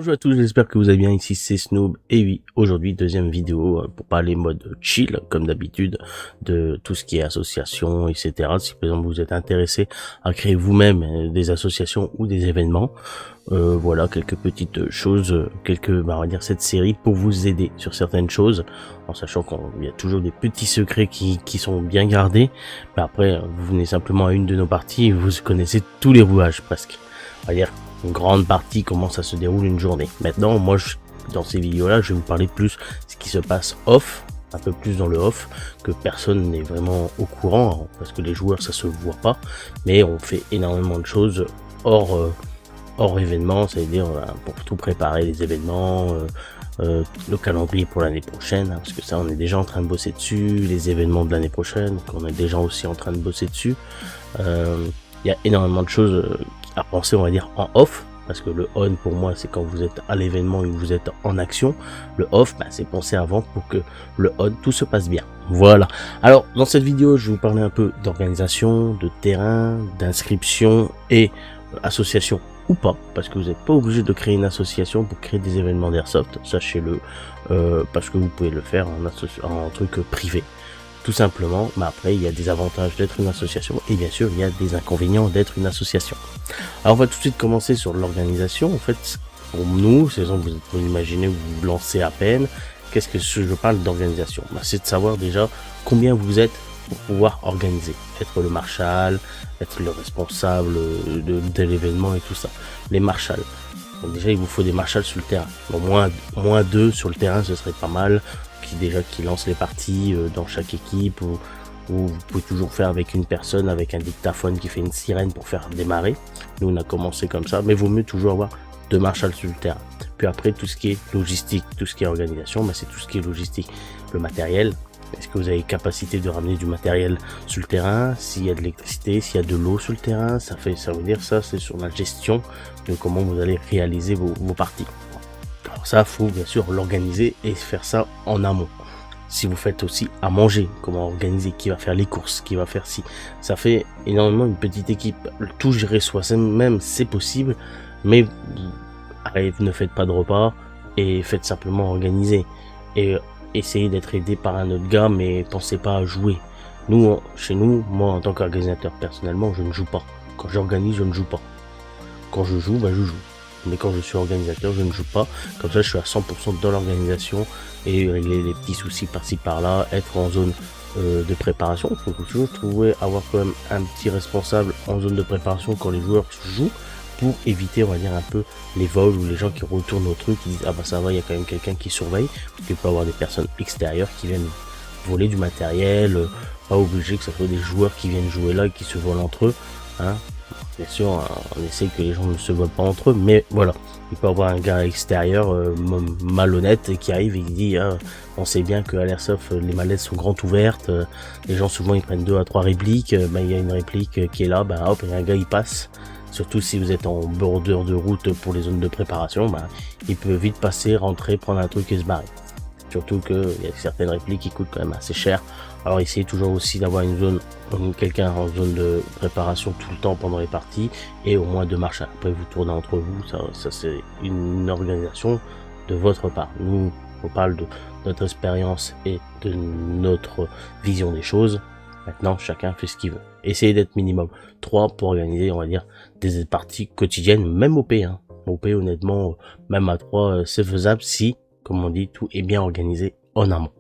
Bonjour à tous, j'espère que vous allez bien, ici c'est Snoob, et oui, aujourd'hui deuxième vidéo pour parler mode chill, comme d'habitude, de tout ce qui est association, etc. Si par exemple vous êtes intéressé à créer vous-même des associations ou des événements, voilà quelques petites choses, on va dire cette série pour vous aider sur certaines choses, en sachant qu'il y a toujours des petits secrets qui sont bien gardés, mais après vous venez simplement à une de nos parties et vous connaissez tous les rouages presque, on va dire. Une grande partie comment ça se déroule une journée. Maintenant, moi, dans ces vidéos-là, je vais vous parler plus ce qui se passe off, un peu plus dans le off, que personne n'est vraiment au courant, parce que les joueurs, ça se voit pas, mais on fait énormément de choses hors événement, c'est-à-dire pour tout préparer les événements, le calendrier pour l'année prochaine, parce que ça, on est déjà en train de bosser dessus, les événements de l'année prochaine, qu'on est déjà aussi en train de bosser dessus. Il y a énormément de choses à penser, on va dire, en off, parce que le on pour moi c'est quand vous êtes à l'événement et vous êtes en action. Le off, c'est penser avant pour que le on tout se passe bien. Voilà. Alors dans cette vidéo je vais vous parler un peu d'organisation, de terrain, d'inscription et association ou pas, parce que vous n'êtes pas obligé de créer une association pour créer des événements d'airsoft, sachez-le, parce que vous pouvez le faire en truc privé. Tout simplement, mais après il y a des avantages d'être une association et bien sûr il y a des inconvénients d'être une association. Alors on va tout de suite commencer sur l'organisation. En fait, pour nous, c'est exemple vous pouvez imaginer vous vous lancez à peine. Qu'est-ce que je parle d'organisation? C'est de savoir déjà combien vous êtes pour pouvoir organiser, être le marshal, être le responsable de l'événement et tout ça. Les marshals. Donc déjà il vous faut des marshals sur le terrain. Bon, moins 2 sur le terrain ce serait pas mal. Qui lance les parties dans chaque équipe, ou vous pouvez toujours faire avec une personne avec un dictaphone qui fait une sirène pour faire démarrer. Nous on a commencé comme ça, mais vaut mieux toujours avoir 2 marshals sur le terrain. Puis après tout ce qui est logistique, tout ce qui est organisation, c'est tout ce qui est logistique. Le matériel, est-ce que vous avez capacité de ramener du matériel sur le terrain? S'il y a de l'électricité, s'il y a de l'eau sur le terrain, ça veut dire ça c'est sur la gestion de comment vous allez réaliser vos parties. Alors ça, faut bien sûr l'organiser et faire ça en amont. Si vous faites aussi à manger, comment organiser, qui va faire les courses, qui va faire ça fait énormément une petite équipe. Tout gérer soi-même, c'est possible, mais ne faites pas de repas et faites simplement organiser. Et essayez d'être aidé par un autre gars, mais pensez pas à jouer. Chez nous, moi en tant qu'organisateur personnellement, je ne joue pas. Quand j'organise, je ne joue pas. Quand je joue, je joue. Mais quand je suis organisateur, je ne joue pas. Comme ça, je suis à 100% dans l'organisation et régler les petits soucis par-ci par-là, être en zone de préparation. Il faut toujours avoir quand même un petit responsable en zone de préparation quand les joueurs jouent, pour éviter, on va dire, un peu les vols ou les gens qui retournent au truc, qui disent ça va, il y a quand même quelqu'un qui surveille, parce qu'il peut y avoir des personnes extérieures qui viennent voler du matériel, pas obligé que ce soit des joueurs qui viennent jouer là et qui se volent entre eux, hein. Bien sûr, on essaie que les gens ne se volent pas entre eux, mais voilà, il peut y avoir un gars extérieur malhonnête qui arrive et qui dit on sait bien qu'à l'airsoft les mallettes sont grandes ouvertes, les gens souvent ils prennent 2 à 3 répliques, il y a une réplique qui est là, hop, il y a un gars il passe, surtout si vous êtes en bordure de route pour les zones de préparation, il peut vite passer, rentrer, prendre un truc et se barrer. Surtout qu'il y a certaines répliques qui coûtent quand même assez cher. Alors essayez toujours aussi d'avoir quelqu'un en zone de préparation tout le temps pendant les parties, et au moins 2 marshals. Après vous tournez entre vous, ça c'est une organisation de votre part. Nous on parle de notre expérience et de notre vision des choses. Maintenant chacun fait ce qu'il veut. Essayez d'être minimum 3 pour organiser, on va dire, des parties quotidiennes, même OP. OP honnêtement, même à 3 c'est faisable si, comme on dit, tout est bien organisé en amont.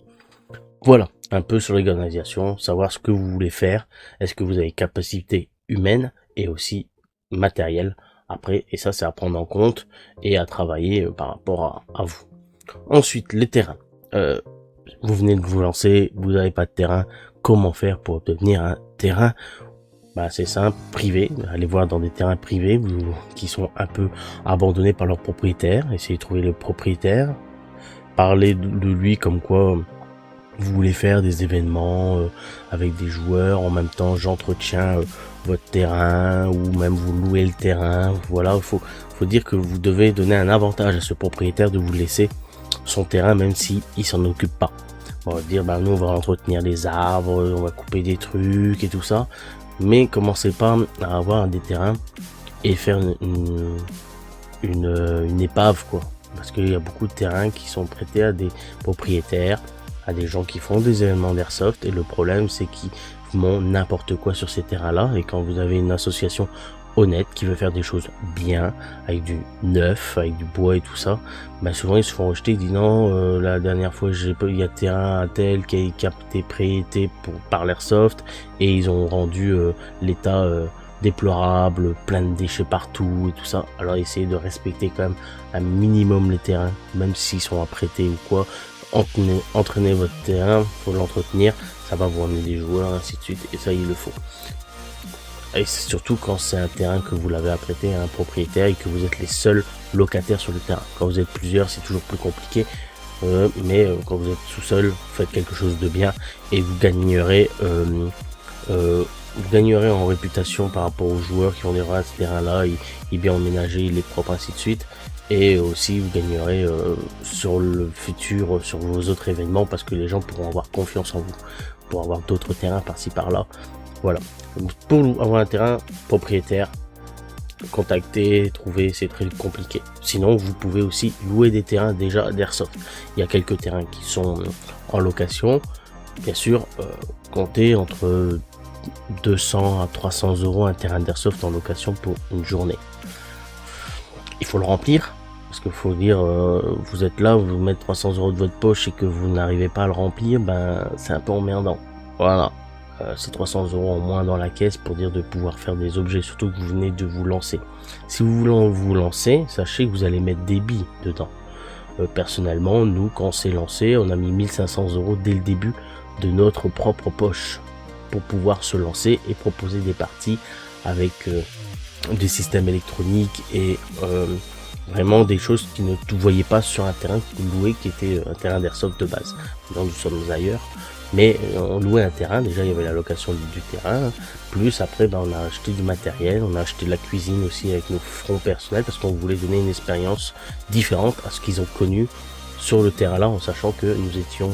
Voilà, un peu sur l'organisation, savoir ce que vous voulez faire, est-ce que vous avez capacité humaine et aussi matérielle après, et ça c'est à prendre en compte et à travailler par rapport à vous. Ensuite, les terrains. Vous venez de vous lancer, vous n'avez pas de terrain, comment faire pour obtenir un terrain? C'est simple, privé, allez voir dans des terrains privés qui sont un peu abandonnés par leurs propriétaires, essayez de trouver le propriétaire, parlez de lui comme quoi vous voulez faire des événements avec des joueurs, en même temps j'entretiens votre terrain, ou même vous louez le terrain. Voilà, il faut dire que vous devez donner un avantage à ce propriétaire de vous laisser son terrain même si il s'en occupe pas. On va dire nous on va entretenir les arbres, on va couper des trucs et tout ça, mais commencez pas à avoir des terrains et faire une épave quoi. parce qu'il y a beaucoup de terrains qui sont prêtés à des propriétaires, à des gens qui font des événements d'airsoft, et le problème c'est qu'ils font n'importe quoi sur ces terrains-là. Et quand vous avez une association honnête qui veut faire des choses bien, avec du neuf, avec du bois et tout ça, bah souvent ils se font rejeter, ils disent non, la dernière fois il y a terrain à tel qui a été prêté par l'airsoft, et ils ont rendu l'état déplorable, plein de déchets partout et tout ça. Alors essayez de respecter quand même un minimum les terrains, même s'ils sont à prêter ou quoi. Entraînez votre terrain, faut l'entretenir, ça va vous ramener des joueurs, ainsi de suite, et ça il le faut. Et c'est surtout quand c'est un terrain que vous l'avez apprêté à un propriétaire et que vous êtes les seuls locataires sur le terrain. Quand vous êtes plusieurs, c'est toujours plus compliqué, mais quand vous êtes tout seul, faites quelque chose de bien et vous gagnerez en réputation par rapport aux joueurs qui vont dire ah, ce terrain-là, il est bien emménagé, il est propre, ainsi de suite. Et aussi vous gagnerez sur le futur, sur vos autres événements, parce que les gens pourront avoir confiance en vous, pour avoir d'autres terrains par-ci par-là. Voilà. Pour avoir un terrain propriétaire, contacter, trouver, c'est très compliqué. Sinon, vous pouvez aussi louer des terrains déjà d'airsoft. Il y a quelques terrains qui sont en location. Bien sûr, comptez entre 200 à 300 euros un terrain d'airsoft en location pour une journée. Il faut le remplir, parce qu'il faut dire, vous êtes là, vous mettez 300 euros de votre poche et que vous n'arrivez pas à le remplir, ben c'est un peu emmerdant. Voilà. C'est 300 euros en moins dans la caisse pour dire de pouvoir faire des objets, surtout que vous venez de vous lancer. Si vous voulez vous lancer, sachez que vous allez mettre des billes dedans. Personnellement, nous, quand on s'est lancé, on a mis 1500 euros dès le début de notre propre poche pour pouvoir se lancer et proposer des parties avec des systèmes électroniques et vraiment des choses qui ne vous voyez pas sur un terrain loué qui était un terrain d'airsoft de base. Donc nous sommes ailleurs. Mais on louait un terrain, déjà il y avait la location du terrain, plus après on a acheté du matériel, on a acheté de la cuisine aussi avec nos fronts personnels, parce qu'on voulait donner une expérience différente à ce qu'ils ont connu sur le terrain là, en sachant que nous étions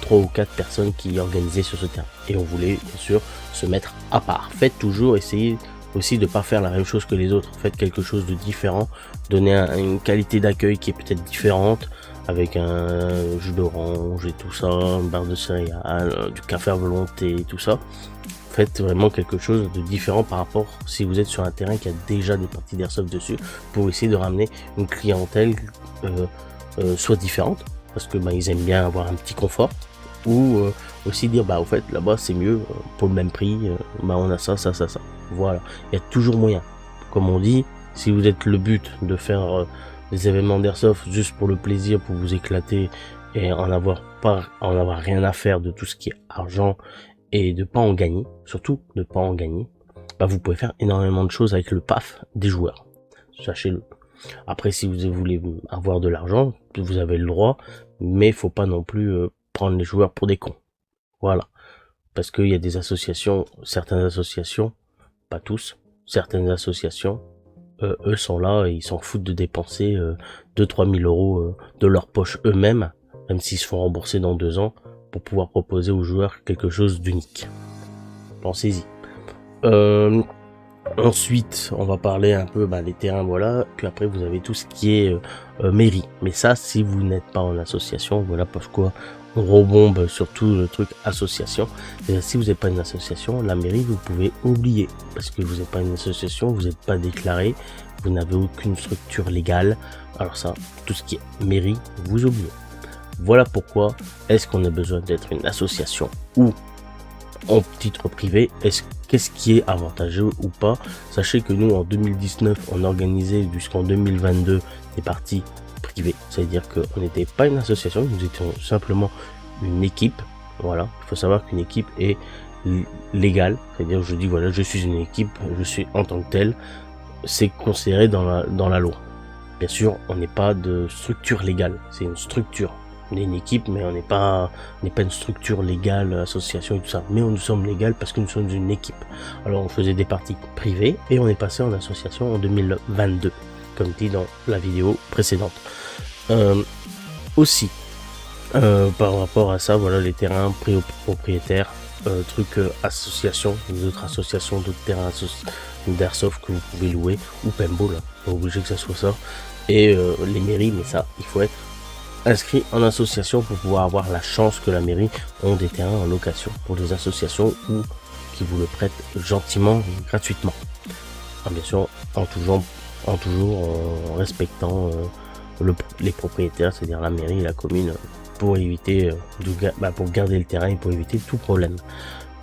3 ou 4 personnes qui organisaient sur ce terrain. Et on voulait bien sûr se mettre à part. Faites toujours, essayez aussi de ne pas faire la même chose que les autres, faites quelque chose de différent, donnez une qualité d'accueil qui est peut-être différente, avec un jus d'orange et tout ça, une barre de céréales, du café à volonté et tout ça. Faites vraiment quelque chose de différent par rapport si vous êtes sur un terrain qui a déjà des parties d'airsoft dessus, pour essayer de ramener une clientèle soit différente, parce que ils aiment bien avoir un petit confort, ou aussi dire au fait là-bas c'est mieux, pour le même prix, on a ça. Voilà, il y a toujours moyen. Comme on dit, si vous êtes le but de faire des événements d'airsoft juste pour le plaisir, pour vous éclater et en avoir rien à faire de tout ce qui est argent et de pas en gagner, surtout de pas en gagner, vous pouvez faire énormément de choses avec le PAF des joueurs, sachez-le. Après, si vous voulez avoir de l'argent, vous avez le droit, mais faut pas non plus prendre les joueurs pour des cons. Voilà, parce qu'il y a des associations, certaines associations, pas tous, certaines associations, eux sont là et ils s'en foutent de dépenser 2-3 000 euros de leur poche eux-mêmes, même s'ils se font rembourser dans 2 ans, pour pouvoir proposer aux joueurs quelque chose d'unique. Pensez-y. Ensuite, on va parler un peu des terrains, voilà. Puis après, vous avez tout ce qui est mairie. Mais ça, si vous n'êtes pas en association, voilà pourquoi on rebombe sur tout le truc association. Et si vous n'êtes pas une association, la mairie, vous pouvez oublier. Parce que vous n'êtes pas une association, vous n'êtes pas déclaré, vous n'avez aucune structure légale. Alors ça, tout ce qui est mairie, vous oubliez. Voilà pourquoi est-ce qu'on a besoin d'être une association ou en titre privé. Qu'est-ce qui est avantageux ou pas? Sachez que nous en 2019 on organisait jusqu'en 2022 des parties privées, c'est-à-dire qu'on n'était pas une association, nous étions simplement une équipe. Voilà, il faut savoir qu'une équipe est légale, c'est-à-dire je dis voilà, je suis une équipe, je suis en tant que tel, c'est considéré dans la loi. Bien sûr, on n'est pas de structure légale, c'est une structure. On est une équipe, mais on n'est pas une structure légale, association et tout ça. Mais nous sommes légales parce que nous sommes une équipe. Alors on faisait des parties privées et on est passé en association en 2022, comme dit dans la vidéo précédente. Aussi, par rapport à ça, voilà les terrains propriétaires, associations, les autres associations, d'autres terrains d'airsoft que vous pouvez louer, ou paintball, pas obligé que ça soit ça. et les mairies, mais ça, il faut être inscrit en association pour pouvoir avoir la chance que la mairie ont des terrains en location pour les associations ou qui vous le prêtent gentiment, gratuitement. Bien sûr, en toujours en respectant les propriétaires, c'est-à-dire la mairie et la commune, pour éviter pour garder le terrain et pour éviter tout problème.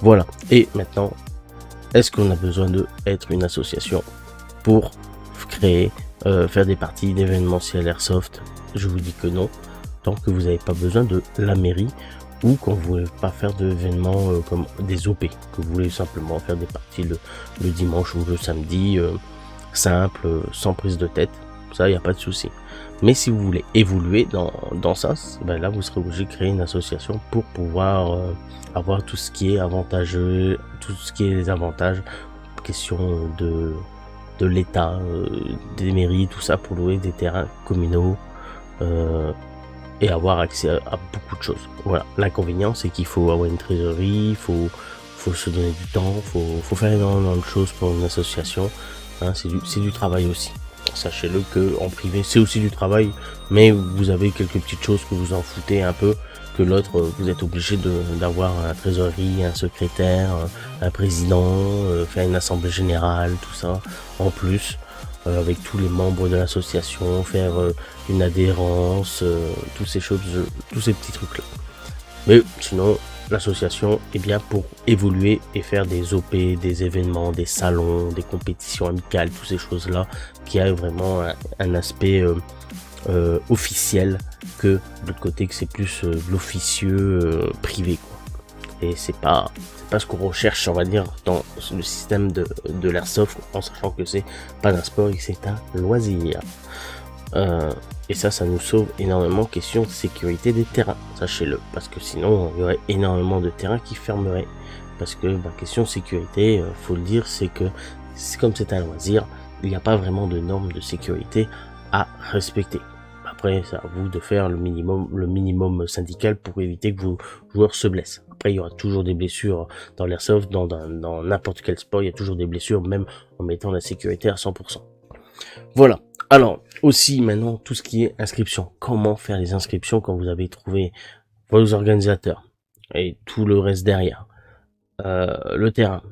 Voilà. Et maintenant, est-ce qu'on a besoin de être une association pour créer, faire des parties d'événementiel Airsoft? Je vous dis que non, tant que vous n'avez pas besoin de la mairie ou quand vous voulez pas faire d'événements comme des OP, que vous voulez simplement faire des parties le dimanche ou le samedi, simple, sans prise de tête, ça, il n'y a pas de souci. Mais si vous voulez évoluer dans ça, ben là, vous serez obligé de créer une association pour pouvoir avoir tout ce qui est avantageux, tout ce qui est les avantages, question de l'État, des mairies, tout ça, pour louer des terrains communaux et avoir accès à beaucoup de choses. Voilà. L'inconvénient, c'est qu'il faut avoir une trésorerie, il faut se donner du temps, faut faire énormément de choses pour une association. Hein, c'est du travail aussi. Sachez-le que en privé, c'est aussi du travail, mais vous avez quelques petites choses que vous en foutez un peu, que l'autre, vous êtes obligé d'avoir un trésorerie, un secrétaire, un président, faire une assemblée générale, tout ça, en plus, avec tous les membres de l'association, faire une adhérence, toutes ces choses, tous ces petits trucs-là. Mais sinon, l'association est bien pour évoluer et faire des OP, des événements, des salons, des compétitions amicales, toutes ces choses-là, qui a vraiment un aspect officiel que de l'autre côté que c'est plus l'officieux privé, quoi. Et c'est pas ce qu'on recherche, on va dire, dans le système de l'airsoft, en sachant que c'est pas un sport et que c'est un loisir. Et ça nous sauve énormément question de sécurité des terrains, sachez-le, parce que sinon il y aurait énormément de terrains qui fermeraient, parce que question sécurité, faut le dire, c'est que comme c'est un loisir, il n'y a pas vraiment de normes de sécurité à respecter. Après, c'est à vous de faire le minimum syndical pour éviter que vos joueurs se blessent. Après, il y aura toujours des blessures dans l'airsoft, dans n'importe quel sport, il y a toujours des blessures, même en mettant la sécurité à 100%. Voilà. Alors, aussi, maintenant, tout ce qui est inscription. Comment faire les inscriptions quand vous avez trouvé vos organisateurs et tout le reste derrière. Le terrain.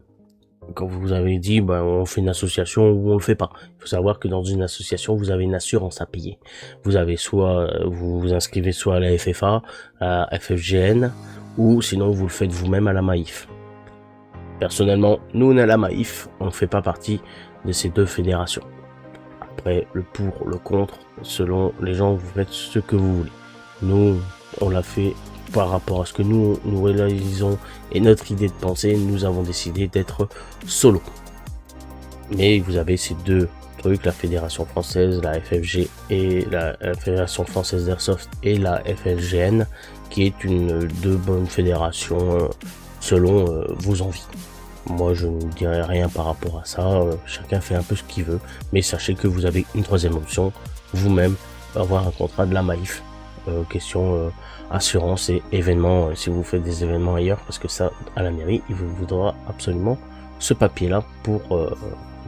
Quand vous avez dit, on fait une association ou on le fait pas. Il faut savoir que dans une association, vous avez une assurance à payer. Vous avez vous vous inscrivez soit à la FFA, à la FFGN, ou sinon vous le faites vous-même à la Maïf. Personnellement, nous on est à la Maïf, on ne fait pas partie de ces deux fédérations. Après, le pour, le contre, selon les gens, vous faites ce que vous voulez. Nous, on l'a fait par rapport à ce que nous réalisons et notre idée de pensée, nous avons décidé d'être solo. Mais vous avez ces deux trucs, la Fédération Française, la FFG et la Fédération Française d'Airsoft et la FLGN, qui est deux bonnes fédérations selon vos envies. Moi, je ne dirai rien par rapport à ça. Chacun fait un peu ce qu'il veut. Mais sachez que vous avez une troisième option. Vous-même, avoir un contrat de la Maïf. Question assurance et événements. Si vous faites des événements ailleurs. Parce que ça, à la mairie, il vous voudra absolument ce papier-là pour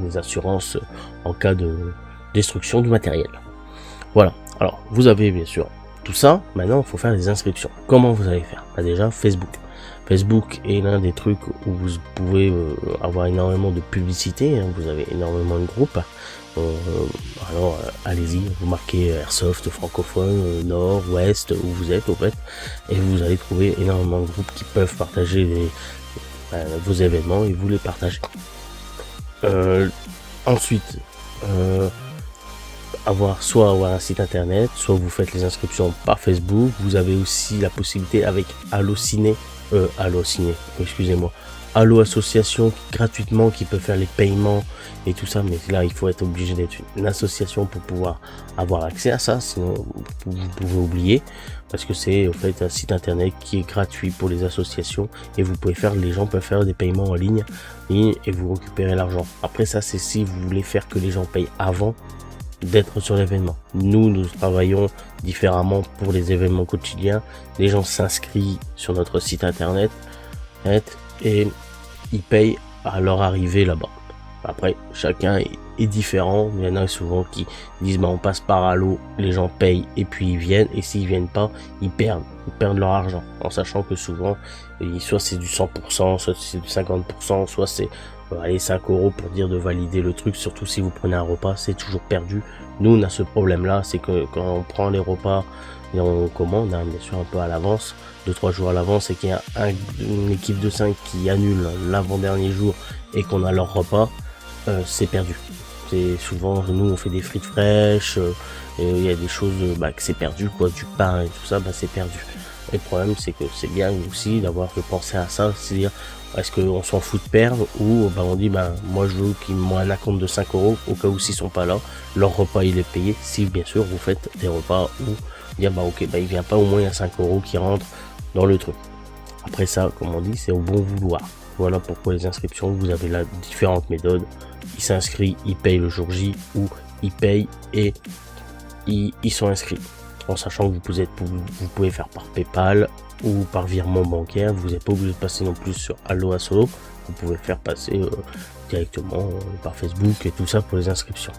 les assurances en cas de destruction du matériel. Voilà. Alors, vous avez bien sûr tout ça. Maintenant, il faut faire les inscriptions. Comment vous allez faire? Déjà, Facebook. Facebook est l'un des trucs où vous pouvez avoir énormément de publicité, hein, vous avez énormément de groupes. Alors allez-y, vous marquez Airsoft francophone, Nord, Ouest, où vous êtes au fait, et vous allez trouver énormément de groupes qui peuvent partager vos événements et vous les partagez. Ensuite, avoir un site internet, soit vous faites les inscriptions par Facebook. Vous avez aussi la possibilité avec Allociné, excusez-moi, Allo Association gratuitement qui peut faire les paiements et tout ça, mais là il faut être obligé d'être une association pour pouvoir avoir accès à ça, sinon vous pouvez oublier, parce que c'est en fait un site internet qui est gratuit pour les associations et les gens peuvent faire des paiements en ligne et vous récupérez l'argent. Après ça, c'est si vous voulez faire que les gens payent avant d'être sur l'événement. Nous travaillons différemment pour les événements quotidiens. Les gens s'inscrivent sur notre site internet et ils payent à leur arrivée là-bas. Après, chacun est différent. Il y en a souvent qui disent bah on passe par Allo, les gens payent et puis ils viennent, et s'ils viennent pas, ils perdent leur argent, en sachant que souvent soit c'est du 100%, soit c'est du 50%, soit c'est allez 5 € pour dire de valider le truc. Surtout si vous prenez un repas, c'est toujours perdu. Nous on a ce problème là, c'est que quand on prend les repas et on commande bien sûr un peu à l'avance, 2-3 jours à l'avance, et qu'il y a une équipe de 5 qui annule l'avant-dernier jour et qu'on a leur repas, c'est perdu. C'est souvent, nous on fait des frites fraîches, et il y a des choses que c'est perdu, quoi, du pain et tout ça, c'est perdu. Et le problème c'est que c'est bien aussi d'avoir pensé à ça, c'est-à-dire est-ce qu'on s'en fout de perdre, ou on dit moi je veux qu'ils m'ont un acompte de 5 € au cas où s'ils sont pas là, leur repas il est payé, si bien sûr vous faites des repas où dire ok il vient pas, au moins il y a 5 € qui rentrent dans le truc. Après ça, comme on dit, c'est au bon vouloir. Voilà pourquoi les inscriptions, vous avez là différentes méthodes. Ils s'inscrivent, ils payent le jour J, ou ils payent et ils sont inscrits. En sachant que vous pouvez faire par PayPal ou par virement bancaire. Vous n'êtes pas obligé de passer non plus sur Allo Assolo. Vous pouvez faire passer directement par Facebook et tout ça pour les inscriptions.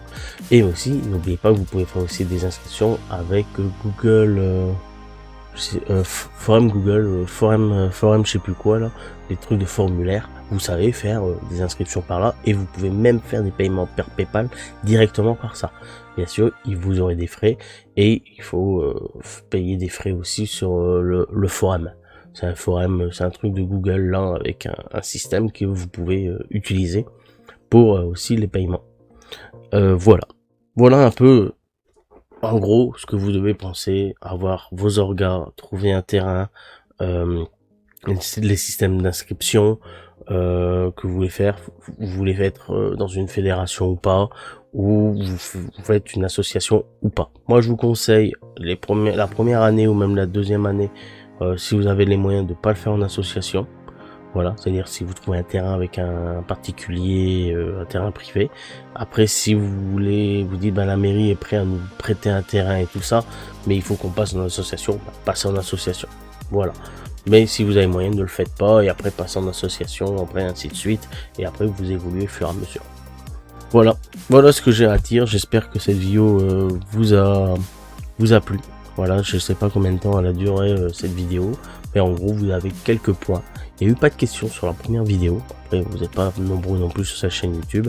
Et aussi, n'oubliez pas que vous pouvez faire aussi des inscriptions avec Google... forum Google, forum je sais plus quoi là, des trucs de formulaire. Vous savez faire des inscriptions par là, et vous pouvez même faire des paiements par PayPal directement par ça. Bien sûr, vous aurez des frais, et il faut payer des frais aussi sur le forum. C'est un forum, c'est un truc de Google là, avec un système que vous pouvez utiliser pour aussi les paiements. Voilà un peu. En gros, ce que vous devez penser, avoir vos orgas, trouver un terrain, les systèmes d'inscription que vous voulez faire, vous voulez être dans une fédération ou pas, ou vous faites une association ou pas. Moi, je vous conseille la première année ou même la deuxième année, si vous avez les moyens de pas le faire en association. Voilà, c'est-à-dire si vous trouvez un terrain avec un particulier, un terrain privé. Après, si vous voulez, vous dites la mairie est prête à nous prêter un terrain et tout ça, mais il faut qu'on passe en association, passez en association. Voilà. Mais si vous avez moyen, ne le faites pas, et après passez en association, après ainsi de suite, et après vous évoluez au fur et à mesure. Voilà ce que j'ai à dire. J'espère que cette vidéo vous a plu. Voilà, je sais pas combien de temps elle a duré cette vidéo, mais en gros vous avez quelques points. Il n'y a eu pas de questions sur la première vidéo. Après, vous n'êtes pas nombreux non plus sur sa chaîne YouTube.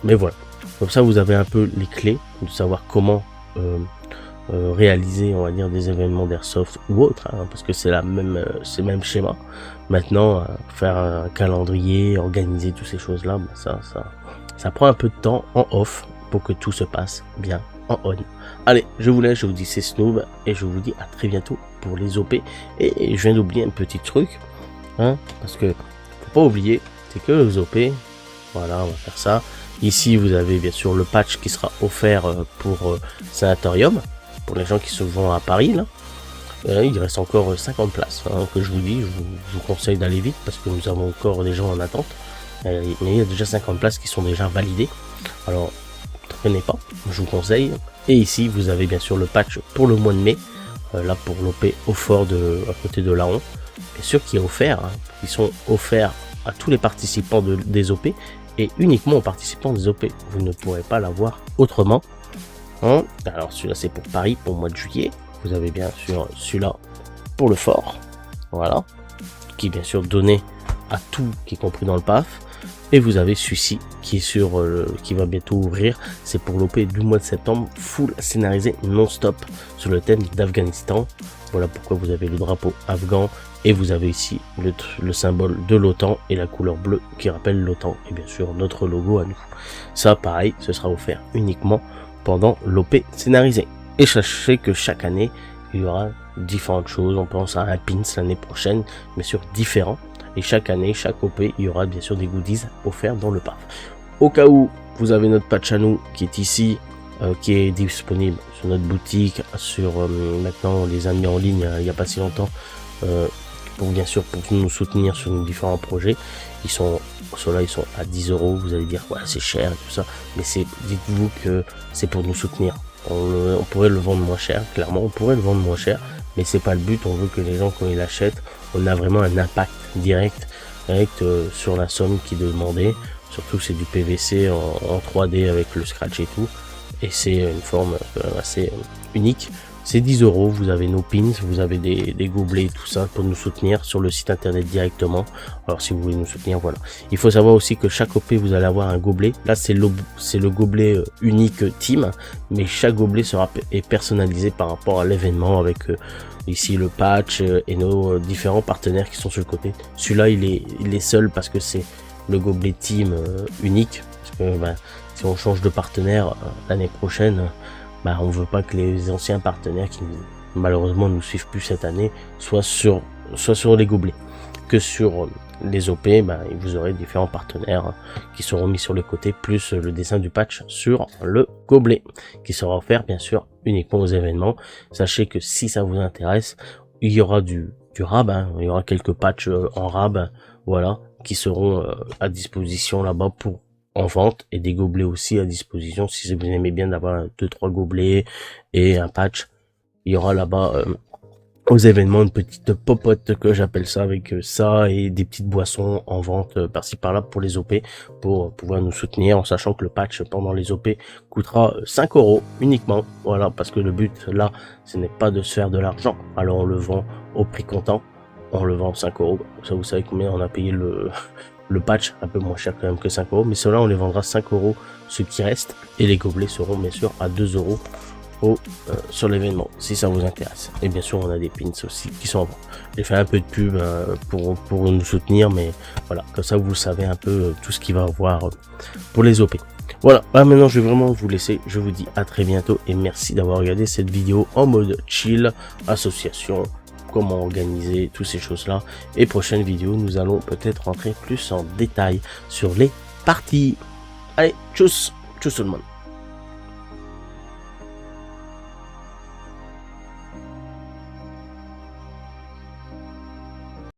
Mais voilà. Comme ça, vous avez un peu les clés de savoir comment réaliser, on va dire, des événements d'airsoft ou autres, parce que c'est le même schéma. Maintenant, faire un calendrier, organiser toutes ces choses-là, ça prend un peu de temps en off pour que tout se passe bien en on. Allez, je vous laisse, je vous dis c'est Snoob, et je vous dis à très bientôt pour les OP. Et je viens d'oublier un petit truc. Parce que faut pas oublier, c'est que les OP, voilà, on va faire ça. Ici vous avez bien sûr le patch qui sera offert pour Sanatorium, pour les gens qui se vont à Paris là. Il reste encore 50 places, que je vous dis, je vous conseille d'aller vite parce que nous avons encore des gens en attente. Mais il y a déjà 50 places qui sont déjà validées. Alors, ne traînez pas, je vous conseille. Et ici vous avez bien sûr le patch pour le mois de mai, là pour l'OP au fort à côté de Laon. Bien sûr qui est offert, ils sont offerts à tous les participants des OP, et uniquement aux participants des OP. Vous ne pourrez pas l'avoir autrement. Alors celui-là c'est pour Paris, pour le mois de juillet. Vous avez bien sûr celui-là pour le fort, voilà, qui est bien sûr donné à tout, qui est compris dans le PAF. Et vous avez celui-ci qui est qui va bientôt ouvrir, c'est pour l'OP du mois de septembre, full scénarisé non-stop sur le thème d'Afghanistan. Voilà pourquoi vous avez le drapeau afghan, et vous avez ici le symbole de l'OTAN et la couleur bleue qui rappelle l'OTAN, et bien sûr notre logo à nous. Ça pareil, ce sera offert uniquement pendant l'OP scénarisé. Et sachez que chaque année, il y aura différentes choses. On pense à un pins l'année prochaine, bien sûr différent. Et chaque année, chaque OP, il y aura bien sûr des goodies offerts dans le PAF. Au cas où vous avez notre patch à nous qui est ici, qui est disponible sur notre boutique, sur maintenant les amis en ligne il n'y a pas si longtemps, pour bien sûr pour nous soutenir sur nos différents projets. Ceux-là ils sont à 10 €. Vous allez dire ouais c'est cher et tout ça, mais dites-vous que c'est pour nous soutenir. On pourrait le vendre moins cher, clairement on pourrait le vendre moins cher, mais c'est pas le but. On veut que les gens quand ils l'achètent, on a vraiment un impact direct direct sur la somme qui est demandée. Surtout c'est du PVC en 3D avec le scratch et tout. Et c'est une forme assez unique. C'est 10 €, vous avez nos pins, vous avez des gobelets et tout ça pour nous soutenir sur le site internet directement. Alors si vous voulez nous soutenir, voilà. Il faut savoir aussi que chaque OP vous allez avoir un gobelet. Là c'est le gobelet unique team, mais chaque gobelet est personnalisé par rapport à l'événement avec ici le patch et nos différents partenaires qui sont sur le côté. Celui-là il est seul parce que c'est le gobelet team unique. Parce que si on change de partenaire l'année prochaine, on veut pas que les anciens partenaires qui malheureusement nous suivent plus cette année soient sur les gobelets. Que sur les OP, vous aurez différents partenaires qui seront mis sur le côté, plus le dessin du patch sur le gobelet, qui sera offert bien sûr uniquement aux événements. Sachez que si ça vous intéresse, il y aura du rab, il y aura quelques patchs en rab, voilà, qui seront à disposition là-bas en vente, et des gobelets aussi à disposition si vous aimez bien d'avoir 2-3 gobelets et un patch. Il y aura là-bas aux événements une petite popote que j'appelle ça, avec ça et des petites boissons en vente par-ci par-là pour les OP, pour pouvoir nous soutenir, en sachant que le patch pendant les OP coûtera 5 € uniquement, voilà, parce que le but là ce n'est pas de se faire de l'argent, alors on le vend au prix comptant, on le vend 5 €. Ça, vous savez combien on a payé le patch, un peu moins cher quand même que 5 €, mais cela on les vendra 5 € ce qui reste, et les gobelets seront bien sûr à 2 € sur l'événement si ça vous intéresse. Et bien sûr on a des pins aussi qui sont en vente. J'ai fait un peu de pub pour nous soutenir, mais voilà, comme ça vous savez un peu tout ce qu'il va avoir pour les OP. Voilà, maintenant je vais vraiment vous laisser, je vous dis à très bientôt et merci d'avoir regardé cette vidéo en mode chill, association, comment organiser, toutes ces choses là. Et prochaine vidéo, nous allons peut-être rentrer plus en détail sur les parties. Allez, tchuss tout le monde.